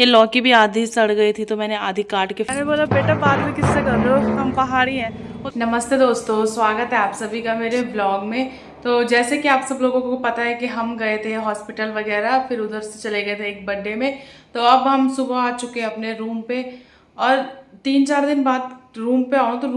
ये लौकी भी आधी सड़ गई थी तो मैंने आधी काट के, मैंने बोला बेटा बाद में किससे कर रहे हो, हम पहाड़ी हैं। नमस्ते दोस्तों, स्वागत है आप सभी का मेरे ब्लॉग में। तो जैसे कि आप सब लोगों को पता है कि हम गए थे हॉस्पिटल वगैरह, फिर उधर से चले गए थे एक बर्थडे में। तो अब हम सुबह आ चुके हैं अपने रूम पे, और 3-4 दिन बाद रूम पे आओ तो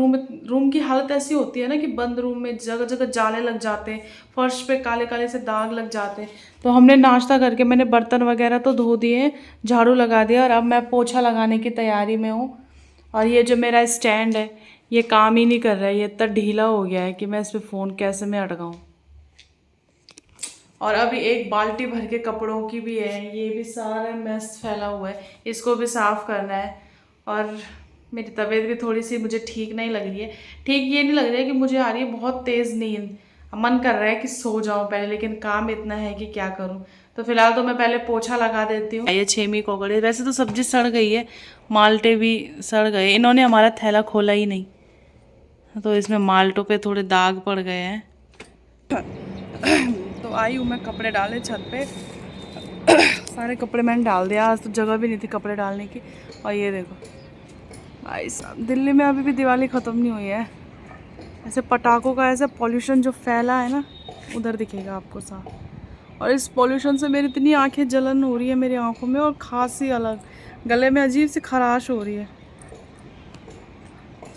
रूम की हालत ऐसी होती है ना कि बंद रूम में जगह जगह जाले लग जाते हैं, फर्श पे काले काले से दाग लग जाते हैं। तो हमने नाश्ता करके मैंने बर्तन वगैरह तो धो दिए, झाड़ू लगा दिया, और अब मैं पोछा लगाने की तैयारी में हूँ। और ये जो मेरा स्टैंड है ये काम ही नहीं कर रहा है, ये इतना ढीला हो गया है कि मैं इस पर फ़ोन कैसे मैं अटकाऊँ। और अभी एक बाल्टी भर के कपड़ों की भी है, ये भी सारा मैस फैला हुआ है, इसको भी साफ़ करना है। और मेरी तबीयत भी थोड़ी सी मुझे ठीक नहीं लग रही है। ठीक ये नहीं लग रही है कि मुझे आ रही है बहुत तेज़ नींद, मन कर रहा है कि सो जाऊं पहले, लेकिन काम इतना है कि क्या करूं। तो फिलहाल तो मैं पहले पोछा लगा देती हूँ। ये छेमी कोकड़े, वैसे तो सब्जी सड़ गई है, माल्टे भी सड़ गए, इन्होंने हमारा थैला खोला ही नहीं, तो इसमें माल्टों पे थोड़े दाग पड़ गए हैं। तो आई हूँ मैं कपड़े डालने छत पे। सारे कपड़े मैंने डाल दिया, आज तो जगह भी नहीं थी कपड़े डालने की। और ये देखो भाई साहब, दिल्ली में अभी भी दिवाली ख़त्म नहीं हुई है। ऐसे पटाखों का ऐसा पॉल्यूशन जो फैला है ना, उधर दिखेगा आपको साफ। और इस पॉल्यूशन से मेरी इतनी आंखें जलन हो रही है मेरी आंखों में, और खांसी अलग, गले में अजीब सी खराश हो रही है।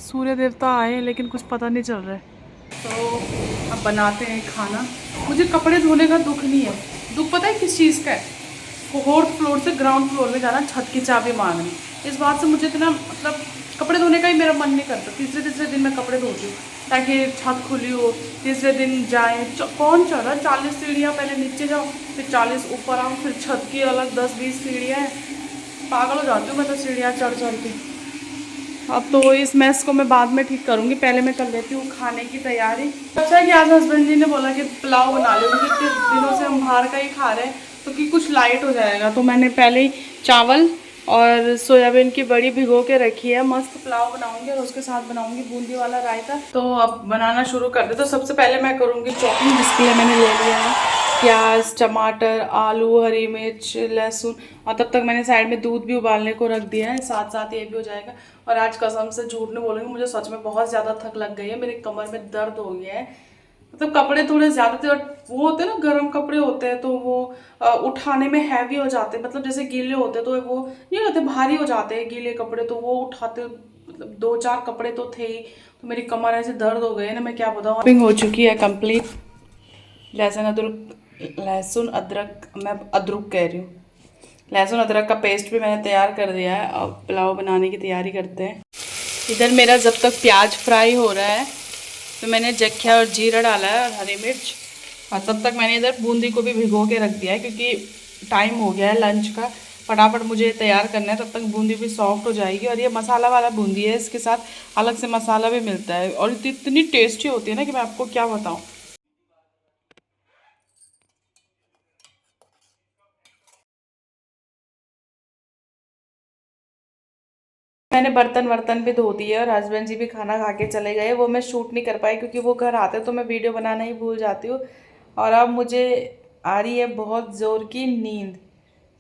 सूर्य देवता आए लेकिन कुछ पता नहीं चल रहा है। तो अब बनाते हैं खाना। मुझे कपड़े धोने का दुख नहीं है, दुख पता है किस चीज़ का है? 4th फ्लोर से ग्राउंड फ्लोर में जाना, छत की चाबी मांगनी। इस बात से मुझे इतना मतलब कपड़े धोने का ही मेरा मन नहीं करता। तीसरे दिन मैं कपड़े धोती हूँ ताकि छत खुली हो, तीसरे दिन जाए। कौन चढ़ रहा है 40 सीढ़ियाँ, पहले नीचे जाओ फिर 40 ऊपर आओ, फिर छत की अलग 10-20 सीढ़ियाँ हैं। पागल हो जाती हूँ मैं तो सीढ़ियाँ चढ़ चढ़ के। अब तो इस मैस को मैं बाद में ठीक करूँगी, पहले मैं कर लेती हूँ खाने की तैयारी। अच्छा है कि आज हस्बैंड जी ने बोला कि पुलाव बना लो, क्योंकि इतने दिनों से हम बाहर का ही खा रहे हैं, तो कि कुछ लाइट हो जाएगा। तो मैंने पहले ही चावल और सोयाबीन की बड़ी भिगो के रखी है, मस्त पुलाव बनाऊंगी और उसके साथ बनाऊंगी बूंदी वाला रायता। तो अब बनाना शुरू कर दे। तो सबसे पहले मैं करूँगी चॉपिंग, जिसके लिए मैंने ले लिया है प्याज, टमाटर, आलू, हरी मिर्च, लहसुन, और तब तक मैंने साइड में दूध भी उबालने को रख दिया है, साथ साथ ये भी हो जाएगा। और आज कसम से झूठ नहीं बोलूँगी, मुझे सच में बहुत ज़्यादा थक लग गई है, मेरे कमर में दर्द हो गया है। मतलब कपड़े थोड़े ज़्यादा थे, और वो होते हैं ना गर्म कपड़े होते हैं, तो वो उठाने में हैवी हो जाते हैं। मतलब जैसे गीले होते तो वो नहीं होते, भारी हो जाते हैं गीले कपड़े, तो वो उठाते, मतलब 2-4 कपड़े तो थे ही, तो मेरी कमर ऐसे दर्द हो गई है ना, मैं क्या बताऊँ। शॉपिंग हो चुकी है कंप्लीट। लहसुन अदरक, मैं अदरक कह रही हूँ, लहसुन अदरक का पेस्ट भी मैंने तैयार कर दिया है। अब पुलाव बनाने की तैयारी करते हैं। इधर मेरा जब तक प्याज फ्राई हो रहा है तो मैंने जख्या और जीरा डाला है और हरी मिर्च, और तब तक मैंने इधर बूंदी को भी भिगो के रख दिया है, क्योंकि टाइम हो गया है लंच का, फटाफट मुझे तैयार करना है, तब तक बूंदी भी सॉफ्ट हो जाएगी। और ये मसाला वाला बूंदी है, इसके साथ अलग से मसाला भी मिलता है, और इतनी टेस्टी होती है ना कि मैं आपको क्या बताऊँ। मैंने बर्तन वर्तन भी धो दिए, और हस्बैंड जी भी खाना खा के चले गए। वो मैं शूट नहीं कर पाई क्योंकि वो घर आते तो मैं वीडियो बनाना ही भूल जाती हूँ। और अब मुझे आ रही है बहुत ज़ोर की नींद,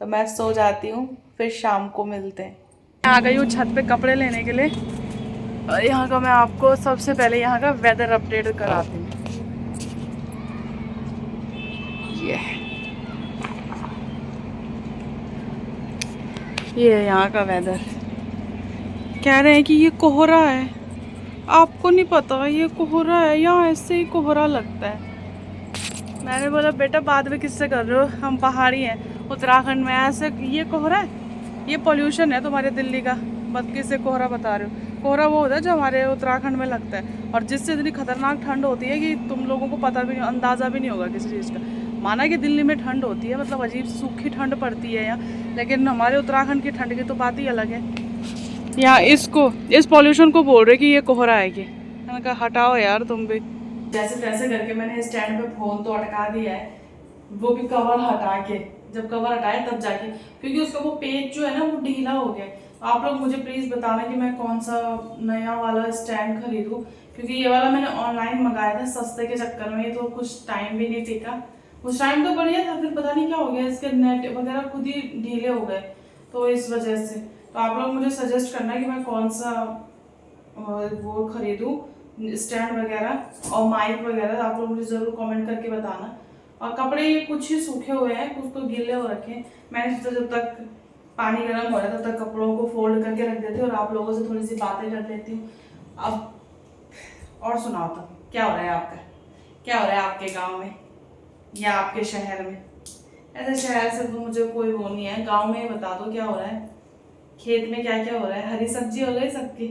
तो मैं सो जाती हूँ, फिर शाम को मिलते हैं। आ गई हूँ छत पे कपड़े लेने के लिए, और यहाँ का मैं आपको सबसे पहले यहाँ का वेदर अपडेट कराती हूँ। ये है यहाँ का वेदर। कह रहे हैं कि ये कोहरा है, आपको नहीं पता ये कोहरा है, यहाँ ऐसे ही कोहरा लगता है। मैंने बोला बेटा बाद में किससे कर रहे हो, हम पहाड़ी हैं, उत्तराखंड में ऐसे ये कोहरा है, ये पोल्यूशन है तुम्हारे दिल्ली का, बस किससे कोहरा बता रहे हो। कोहरा वो होता है जो हमारे उत्तराखंड में लगता है, और जिससे इतनी खतरनाक ठंड होती है कि तुम लोगों को पता भी नहीं, अंदाज़ा भी नहीं होगा किसी चीज़ का। माना कि दिल्ली में ठंड होती है, मतलब अजीब सूखी ठंड पड़ती है यहाँ, लेकिन हमारे उत्तराखंड की ठंड की तो बात ही अलग है। यहाँ इस पॉल्यूशन को बोल रहे कि ये कोहरा है कि, मैंने कहा हटाओ यार तुम भी। जैसे तैसे करके मैंने स्टैंड पे फोन तो अटका दिया है, वो भी कवर हटा के, जब कवर हटाए तब जाके, क्योंकि उसका वो पेज जो है ना वो ढीला हो गया। आप लोग मुझे प्लीज बताना कि मैं कौन सा नया वाला स्टैंड खरीदूं, क्योंकि ये वाला मैंने ऑनलाइन मंगाया था सस्ते के चक्कर में, तो कुछ टाइम भी नहीं टिका। उस टाइम तो बढ़िया था, फिर पता नहीं क्या हो गया, इसके नेट वगैरह खुद ही ढीले हो गए, तो इस वजह से तो आप लोग मुझे सजेस्ट करना कि मैं कौन सा वो खरीदूँ स्टैंड वगैरह और माइक वगैरह। आप लोग मुझे ज़रूर कमेंट करके बताना। और कपड़े ये कुछ ही सूखे हुए हैं, कुछ तो गीले हो रखे हैं। मैंने सोचा जब तक पानी गर्म हो रहा है तब तक कपड़ों को फोल्ड करके रख देती हूँ और आप लोगों से थोड़ी सी बातें कर लेती हूँ। अब और सुनाओ तो क्या हो रहा है आपका, क्या हो रहा है आपके गाँव में या आपके शहर में। ऐसे शहर से तो मुझे कोई वो नहीं है, गाँव में ही बता दो क्या हो रहा है, खेत में क्या क्या हो रहा है। हरी सब्जी हो गई सबकी,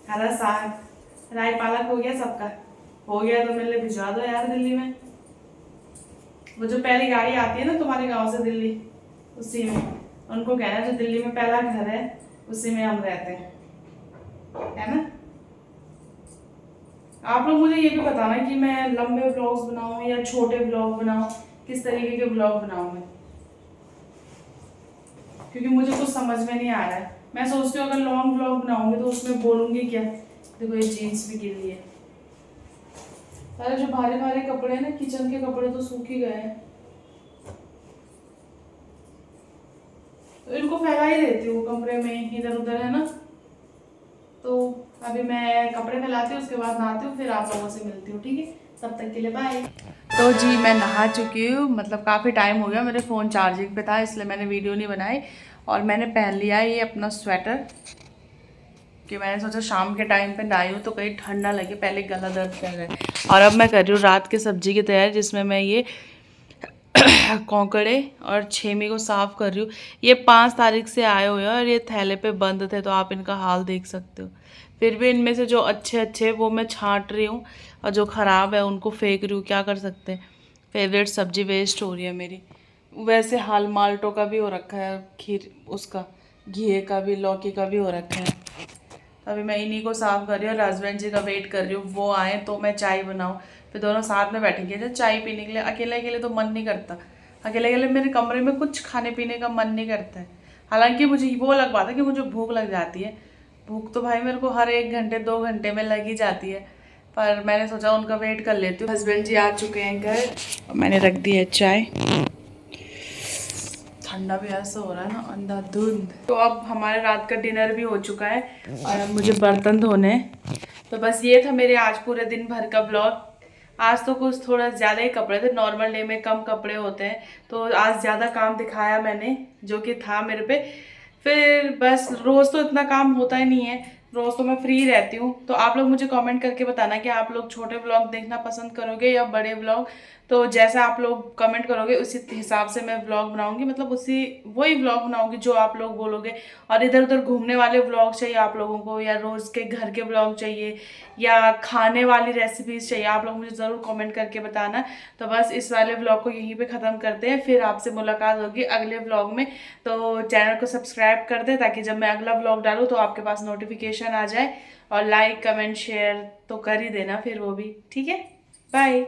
हरा साग, राई पालक हो गया सबका, हो गया तो मेरे लिए भिजवा दो यार दिल्ली में। वो जो पहली गाड़ी आती है ना तुम्हारे गांव से दिल्ली, उसी में उनको कहना जो दिल्ली में पहला घर है उसी में हम रहते हैं, है ना। आप लोग मुझे ये भी बताना कि मैं लंबे ब्लॉग्स बनाऊं या छोटे ब्लॉग बनाऊं, किस तरीके के ब्लॉग बनाऊं मैं, क्योंकि मुझे कुछ समझ में नहीं आ रहा है। मैं सोचती हूँ अगर लॉन्ग ब्लॉग बनाऊंगी तो उसमें बोलूंगी क्या। देखो ये जीन्स भी गिरी है। सारे जो भारी भारी कपड़े हैं ना, किचन के कपड़े तो सूख ही गए हैं, तो इनको फैला ही देती हूँ कमरे में इधर उधर, है ना। तो अभी मैं कपड़े फैलाती हूँ, उसके बाद नहाती हूँ, फिर आप लोगों से मिलती हूँ, ठीक है। तब तक के लिए बाय। तो जी मैं नहा चुकी हूँ, मतलब काफ़ी टाइम हो गया, मेरे फ़ोन चार्जिंग पे था इसलिए मैंने वीडियो नहीं बनाई। और मैंने पहन लिया है ये अपना स्वेटर, कि मैंने सोचा शाम के टाइम पे नहाई हूँ तो कहीं ठंड ना लगे, पहले गला दर्द कर रहा है। और अब मैं कर रही हूँ रात के सब्जी की तैयारी, जिसमें मैं ये कौकड़े और छेमी को साफ़ कर रही हूँ। ये 5 तारीख से आए हुए हैं और ये थैले पे बंद थे, तो आप इनका हाल देख सकते हो। फिर भी इनमें से जो अच्छे अच्छे वो मैं छांट रही हूँ और जो ख़राब है उनको फेंक रही हूँ, क्या कर सकते हैं। फेवरेट सब्जी वेस्ट हो रही है मेरी। वैसे हाल माल्टों का भी हो रखा है, खीर उसका, घिए का भी, लौकी का भी हो रखा है। अभी मैं इन्हीं को साफ़ कर रही हूँ और हस्बैंड जी का वेट कर रही हूँ, वो आए तो मैं चाय बनाऊँ। फिर दोनों साथ में बैठेंगे जब चाय पीने के लिए। अकेले अकेले तो मन नहीं करता, अकेले अकेले मेरे कमरे में कुछ खाने पीने का मन नहीं करता है। हालांकि मुझे वो लग पाता है कि मुझे भूख लग जाती है। भूख तो भाई मेरे को हर 1 घंटे 2 घंटे में लग ही जाती है, पर मैंने सोचा उनका वेट कर लेती हूँ। हस्बैंड जी आ चुके हैं घर और मैंने रख दी है चाय। ठंडा भी ऐसा हो रहा है ना, अंधाधुंध। तो अब हमारे रात का डिनर भी हो चुका है और अब मुझे बर्तन धोने हैं। तो बस ये था मेरे आज पूरे दिन भर का ब्लॉग। आज तो कुछ थोड़ा ज़्यादा ही कपड़े थे, नॉर्मल डे में कम कपड़े होते हैं, तो आज ज़्यादा काम दिखाया मैंने जो कि था मेरे पे। फिर बस रोज़ तो इतना काम होता ही नहीं है, रोज़ तो मैं फ्री रहती हूँ। तो आप लोग मुझे कमेंट करके बताना कि आप लोग छोटे ब्लॉग देखना पसंद करोगे या बड़े ब्लॉग। तो जैसा आप लोग कमेंट करोगे उसी हिसाब से मैं व्लॉग बनाऊंगी, मतलब उसी वही व्लॉग बनाऊंगी जो आप लोग बोलोगे। और इधर उधर घूमने वाले व्लॉग चाहिए आप लोगों को, या रोज़ के घर के व्लॉग चाहिए, या खाने वाली रेसिपीज चाहिए, आप लोग मुझे ज़रूर कमेंट करके बताना। तो बस इस वाले व्लॉग को यहीं पे ख़त्म करते हैं, फिर आपसे मुलाकात होगी अगले व्लॉग में। तो चैनल को सब्सक्राइब कर दे ताकि जब मैं अगला व्लॉग डालूँ तो आपके पास नोटिफिकेशन आ जाए। और लाइक कमेंट शेयर तो कर ही देना फिर वो भी, ठीक है। बाय।